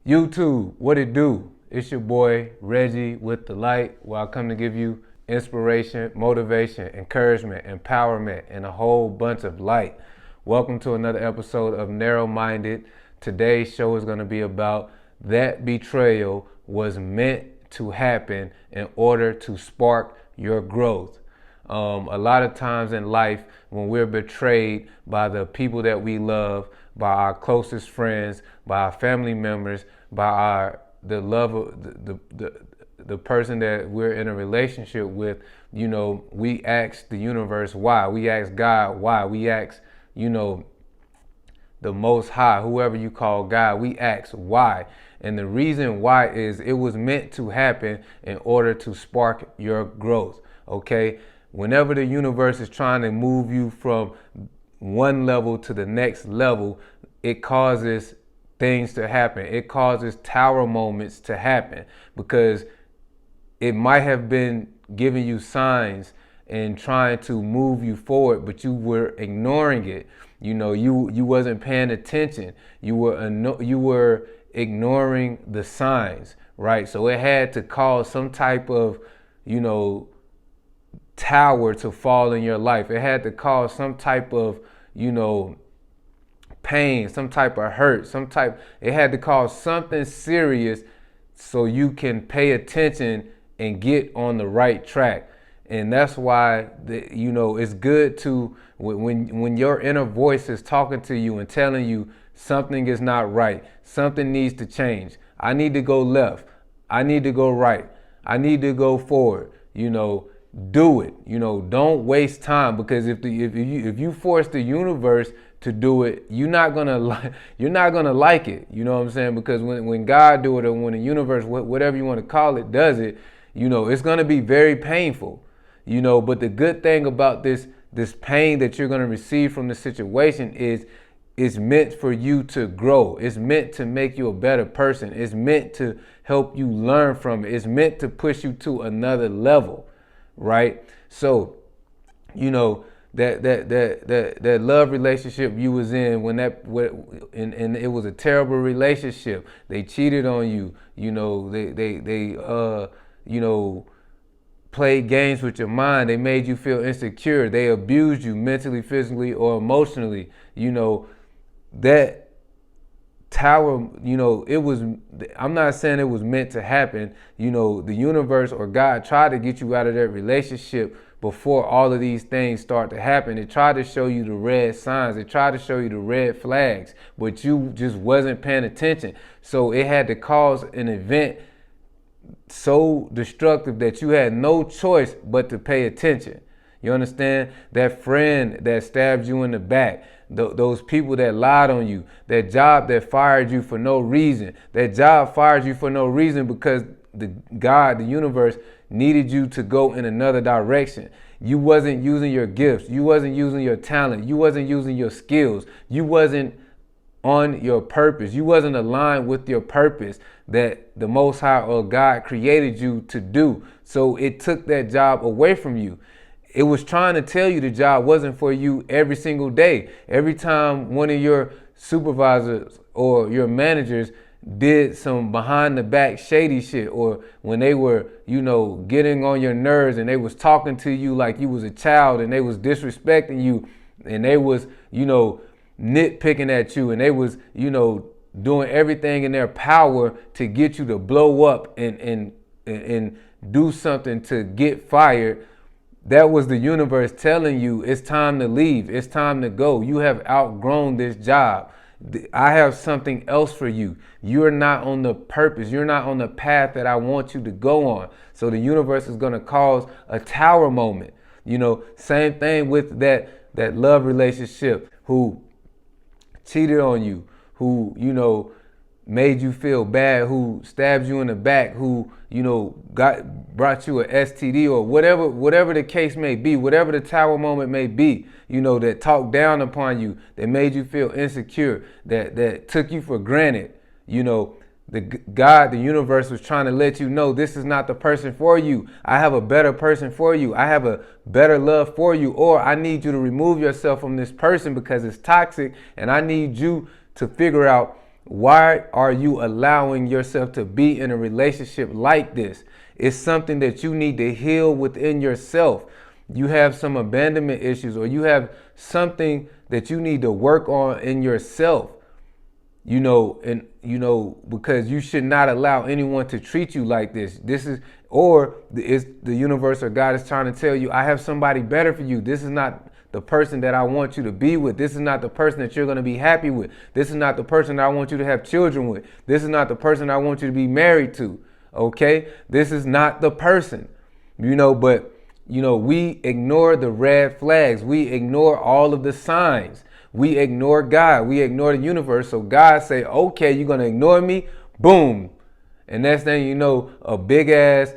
YouTube, what it do? It's your boy Reggie with the light, where I come to give you inspiration, motivation, encouragement, empowerment, and a whole bunch of light. Welcome to another episode of Narrowminded. Today's show is going to be about that betrayal was meant to happen in order to spark your growth. A lot of times in life, when we're betrayed by the people that we love, by our closest friends, by our family members, by the love of the person that we're in a relationship with, we ask the universe why. We ask God why. We ask, the Most High, whoever you call God, we ask why. And the reason why is it was meant to happen in order to spark your growth. Okay? Whenever the universe is trying to move you from one level to the next level, it causes things to happen. It causes tower moments to happen because it might have been giving you signs and trying to move you forward, but you were ignoring it. You wasn't paying attention. You were ignoring the signs, right? So it had to cause some type of, tower to fall in your life. It had to cause some type of, pain, some type of hurt, it had to cause something serious so you can pay attention and get on the right track. And that's why, it's good to, when your inner voice is talking to you and telling you something is not right, something needs to change. I need to go left. I need to go right. I need to go forward. Do it. Don't waste time, because if you force the universe to do it, you're not gonna like it. You know what I'm saying? Because when God do it, or when the universe, whatever you want to call it, does it, it's gonna be very painful. But the good thing about this pain that you're gonna receive from the situation is it's meant for you to grow. It's meant to make you a better person. It's meant to help you learn from it. It's meant to push you to another level. Right? So, that love relationship you was in and it was a terrible relationship. They cheated on you. They played games with your mind. They made you feel insecure. They abused you mentally, physically, or emotionally. That tower, I'm not saying it was meant to happen. The universe or God tried to get you out of that relationship before all of these things start to happen. It tried to show you the red signs. It tried to show you the red flags, but you just wasn't paying attention. So it had to cause an event so destructive that you had no choice but to pay attention. You understand? That friend that stabbed you in the back, those people that lied on you, that job that fired you for no reason. That job fired you for no reason because the universe needed you to go in another direction. You wasn't using your gifts. You wasn't using your talent. You wasn't using your skills. You wasn't on your purpose. You wasn't aligned with your purpose that the Most High or God created you to do. So it took that job away from you. It was trying to tell you the job wasn't for you every single day. Every time one of your supervisors or your managers did some behind the back shady shit, or when they were, getting on your nerves and they was talking to you like you was a child and they was disrespecting you and they was, nitpicking at you and they was, doing everything in their power to get you to blow up and do something to get fired. That was the universe telling you it's time to leave. It's time to go. You have outgrown this job. I have something else for you. You're not on the purpose. You're not on the path that I want you to go on. So the universe is going to cause a tower moment. Same thing with that love relationship who cheated on you, who, made you feel bad, who stabbed you in the back, who, brought you a STD or whatever the case may be, whatever the tower moment may be, that talked down upon you, that made you feel insecure, that took you for granted. The universe was trying to let you know this is not the person for you. I have a better person for you. I have a better love for you, or I need you to remove yourself from this person because it's toxic, and I need you to figure out Why are you allowing yourself to be in a relationship like this? It's something that you need to heal within yourself. You have some abandonment issues, or you have something that you need to work on in yourself. Because you should not allow anyone to treat you like this. It's the universe or God is trying to tell you, I have somebody better for you. This is not the person that I want you to be with. This is not the person that you're going to be happy with. This is not the person that I want you to have children with. This is not the person I want you to be married to. Okay? This is not the person. But we ignore the red flags. We ignore all of the signs. We ignore God. We ignore the universe. So God say, okay, you're going to ignore me? Boom. And next thing you know, a big ass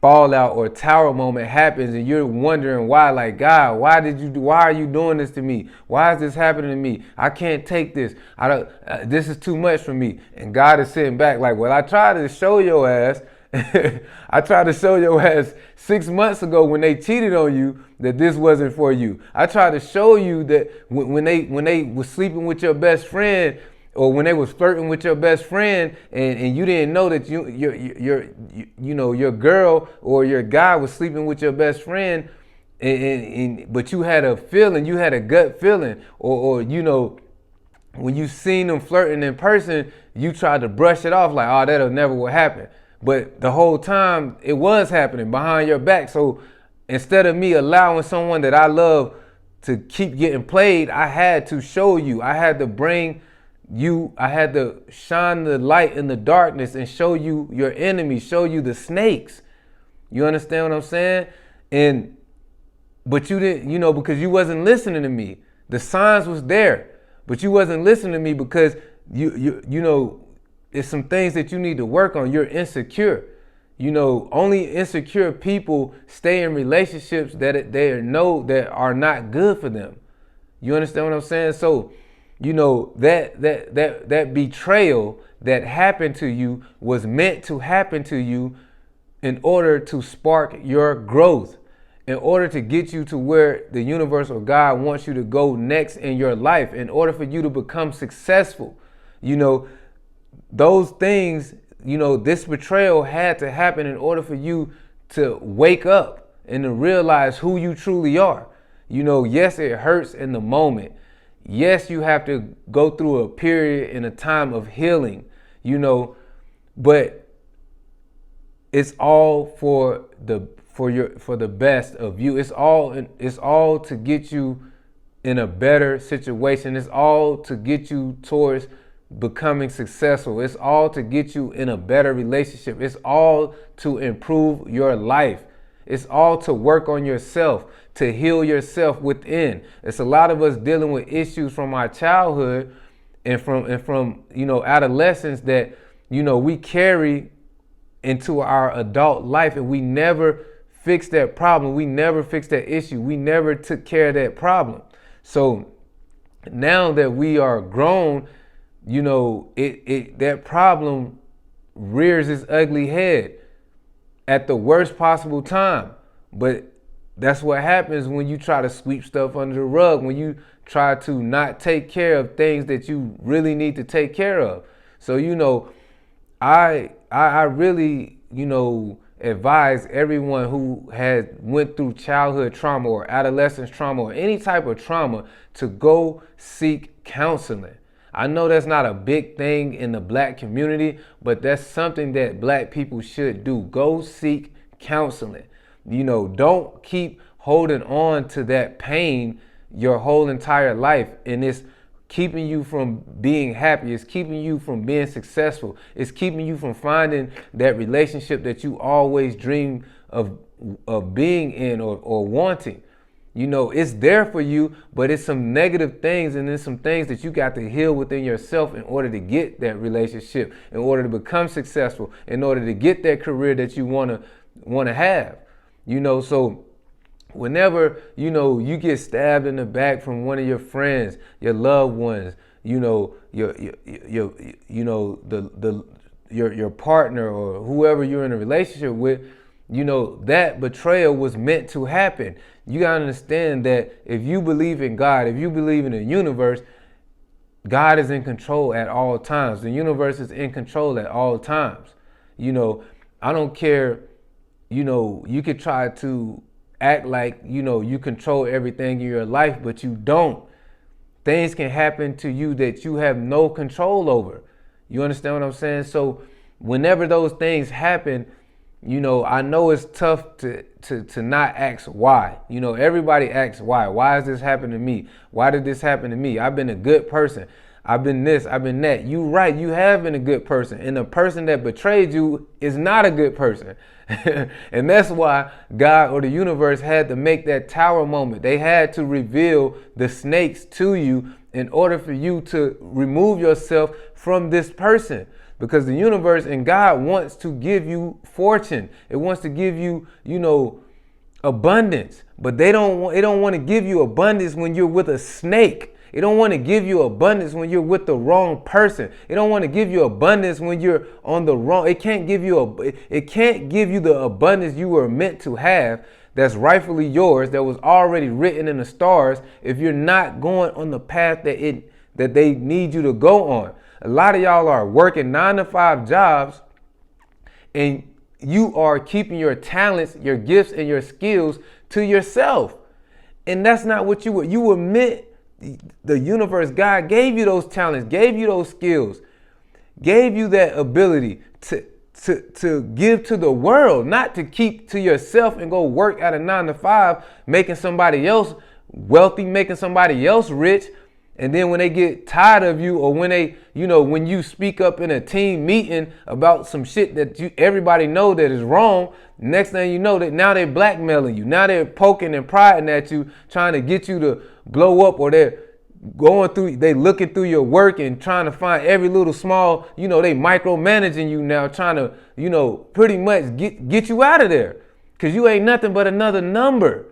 fallout or tower moment happens, and you're wondering why, like, God, why are you doing this to me? Why is this happening to me? I can't take this. This is too much for me. And God is sitting back like, well, I tried to show your ass. I tried to show your ass 6 months ago when they cheated on you that this wasn't for you. I tried to show you that when they was sleeping with your best friend, or when they was flirting with your best friend, and you didn't know that your girl or your guy was sleeping with your best friend, but you had a feeling, you had a gut feeling, or when you seen them flirting in person, you tried to brush it off like, oh, that'll never will happen. But the whole time it was happening behind your back. So instead of me allowing someone that I love to keep getting played, I had to show you. I had to shine the light in the darkness and show you your enemy, show you the snakes. You understand what I'm saying? But you didn't, because you wasn't listening to me. The signs was there, but you wasn't listening to me because it's some things that you need to work on. You're insecure. Only insecure people stay in relationships that they know that are not good for them. You understand what I'm saying? So, that betrayal that happened to you was meant to happen to you in order to spark your growth, in order to get you to where the universe or God wants you to go next in your life, in order for you to become successful. Those things, this betrayal had to happen in order for you to wake up and to realize who you truly are. Yes, it hurts in the moment. Yes, you have to go through a period in a time of healing, but it's all for the best of you. It's all to get you in a better situation. It's all to get you towards becoming successful. It's all to get you in a better relationship. It's all to improve your life. It's all to work on yourself, to heal yourself within. It's a lot of us dealing with issues from our childhood and from adolescence that we carry into our adult life, and we never fixed that problem. We never fixed that issue. We never took care of that problem. So now that we are grown, that problem rears its ugly head at the worst possible time. But that's what happens when you try to sweep stuff under the rug, when you try to not take care of things that you really need to take care of. So, I really, advise everyone who has went through childhood trauma or adolescence trauma or any type of trauma to go seek counseling. I know that's not a big thing in the black community, but that's something that black people should do. Go seek counseling. Don't keep holding on to that pain your whole entire life. And it's keeping you from being happy. It's keeping you from being successful. It's keeping you from finding that relationship that you always dream of being in or wanting. It's there for you, but it's some negative things, and there's some things that you got to heal within yourself in order to get that relationship, in order to become successful, in order to get that career that you want to have. So whenever, you get stabbed in the back from one of your friends, your loved ones, your partner or whoever you're in a relationship with, that betrayal was meant to happen. You gotta understand that if you believe in God, if you believe in the universe, God is in control at all times. The universe is in control at all times. You know, I don't care, you know, you could try to act like, you know, you control everything in your life, but you don't. Things can happen to you that you have no control over. You understand what I'm saying? So whenever those things happen, you know, I know it's tough to not ask why. You know, everybody asks why. Why has this happened to me? Why did this happen to me? I've been a good person. I've been this, I've been that. You right, you have been a good person. And the person that betrayed you is not a good person. And that's why God or the universe had to make that tower moment. They had to reveal the snakes to you in order for you to remove yourself from this person. Because the universe and God wants to give you fortune. It wants to give you, you know, abundance. But they don't want to give you abundance when you're with a snake. It don't want to give you abundance when you're with the wrong person. It don't want to give you abundance when you're on the wrong. It can't give you the abundance you were meant to have, that's rightfully yours, that was already written in the stars, if you're not going on the path that they need you to go on. A lot of y'all are working 9-to-5 jobs, and you are keeping your talents, your gifts, and your skills to yourself. And that's not what you were meant. The universe, God gave you those talents, gave you those skills, gave you that ability to give to the world, not to keep to yourself and go work at a 9-to-5, making somebody else wealthy, making somebody else rich. And then when they get tired of you, or when they, you know, when you speak up in a team meeting about some shit that everybody know that is wrong, next thing you know, that now they're blackmailing you. Now they're poking and prying at you, trying to get you to blow up, or they're they looking through your work and trying to find every little small, you know, they micromanaging you now, trying to, you know, pretty much get you out of there, because you ain't nothing but another number.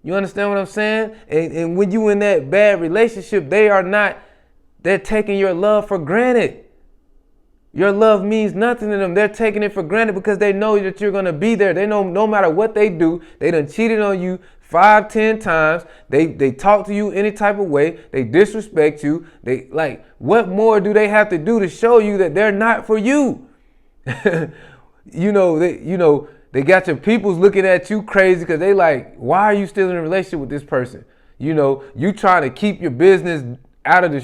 You understand what I'm saying? And when you in that bad relationship, they're taking your love for granted. Your love means nothing to them. They're taking it for granted because they know that you're going to be there. They know no matter what they do, they done cheated on you 5-10 times. They talk to you any type of way. They disrespect you. They like, what more do they have to do to show you that they're not for you? They got your peoples looking at you crazy because they like, why are you still in a relationship with this person? You know, you trying to keep your business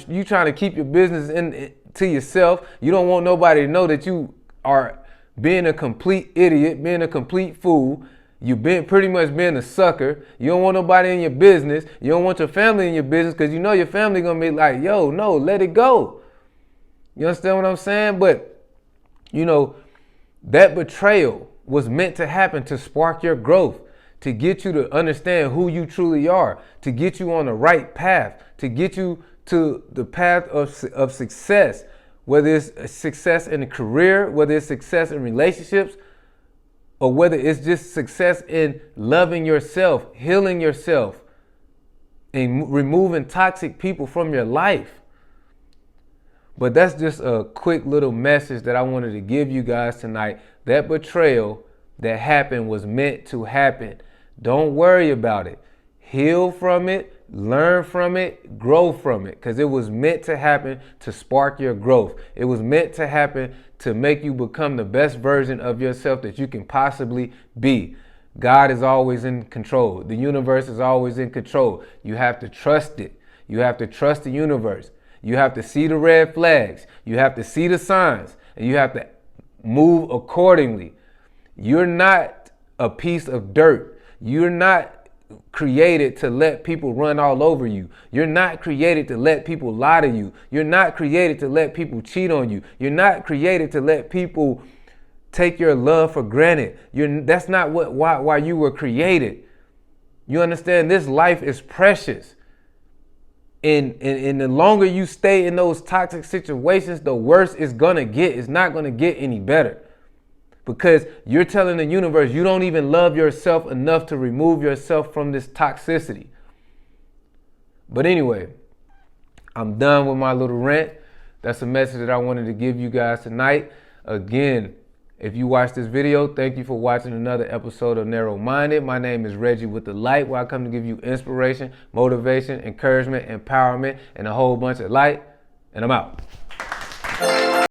you trying to keep your business to yourself. You don't want nobody to know that you are being a complete idiot, being a complete fool. You've been pretty much being a sucker. You don't want nobody in your business. You don't want your family in your business because you know your family going to be like, yo, no, let it go. You understand what I'm saying? But, you know, that betrayal was meant to happen to spark your growth, to get you to understand who you truly are, to get you on the right path, to get you to the path of success, whether it's success in a career, whether it's success in relationships, or whether it's just success in loving yourself, healing yourself, and removing toxic people from your life. But that's just a quick little message that I wanted to give you guys tonight. That betrayal that happened was meant to happen. Don't worry about it. Heal from it, learn from it, grow from it, because it was meant to happen to spark your growth. It was meant to happen to make you become the best version of yourself that you can possibly be. God is always in control. The universe is always in control. You have to trust it. You have to trust the universe. You have to see the red flags. You have to see the signs, and you have to move accordingly. You're not a piece of dirt. You're not created to let people run all over you. You're not created to let people lie to you. You're not created to let people cheat on you. You're not created to let people take your love for granted. That's not why you were created. You understand? This life is precious. And the longer you stay in those toxic situations, the worse it's gonna get. It's not gonna get any better. Because you're telling the universe you don't even love yourself enough to remove yourself from this toxicity. But anyway, I'm done with my little rant. That's a message that I wanted to give you guys tonight. Again, If you watched this video, thank you for watching another episode of Narrow-Minded. My name is Reggie with the Light, where I come to give you inspiration, motivation, encouragement, empowerment, and a whole bunch of light. And I'm out.